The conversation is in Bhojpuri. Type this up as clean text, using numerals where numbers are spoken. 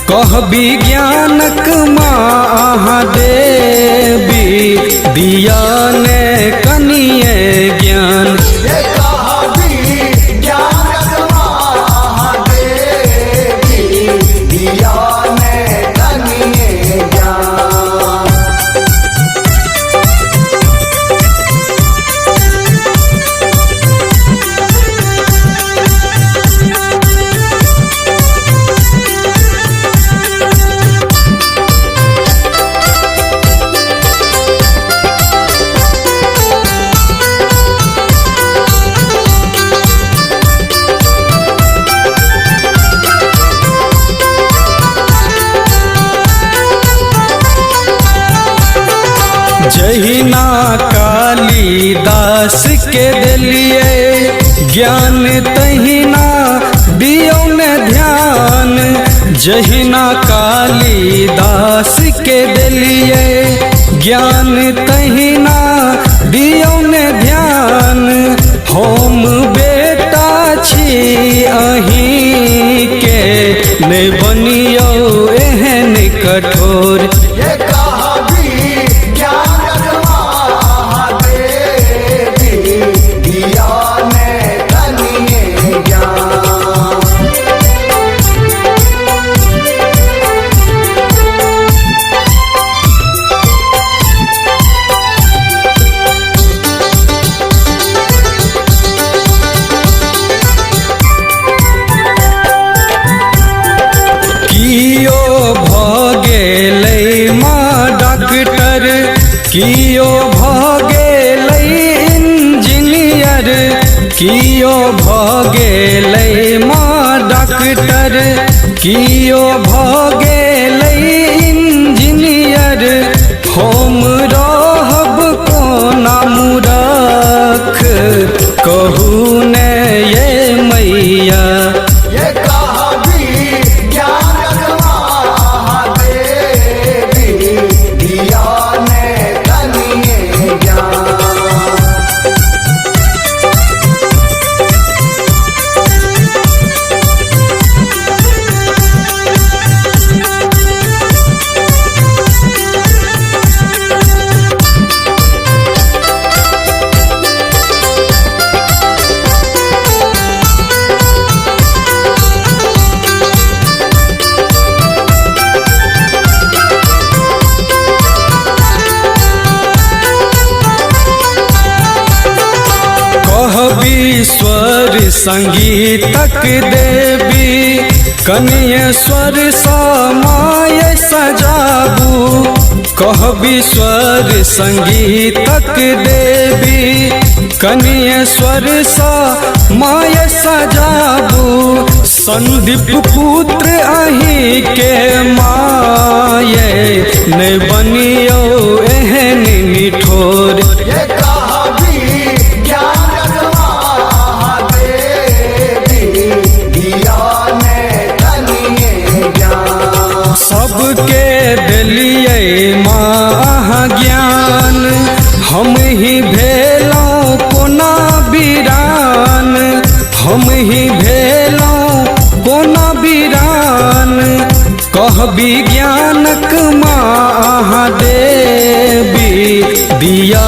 कह विज्ञानक महादेवी दिया ने कनिए ज्ञान। जहिना कालिदास के दिलिए ज्ञान तहिना दियो ने ध्यान। जहिना कालिदास के दिलिए ज्ञान तहिना दियो ने ध्यान। हम बेटा छी अहीं के ने बनियो एहन कठोर। कियो भगेलै इंजीनियर, कियो भगेलै माँ डॉक्टर, कियो भगेलै इंजीनियर। हम रहब कोना मूरख कहू ने ये मैया। ईश्वर संगीतक देवी कन्येश्वर समाय सजाबू। कहबीश्वर संगीतक देवी कन्येश्वर समाय सजाबू। संदीप पुत्र अहीं के माये ने बनियो एहन निठोर। सबके दिलिए माँ ज्ञान हम ही भेलौं कोना बीरान। हम ही भेलौं कोना बीरान। कह विज्ञानक महादेवी दिया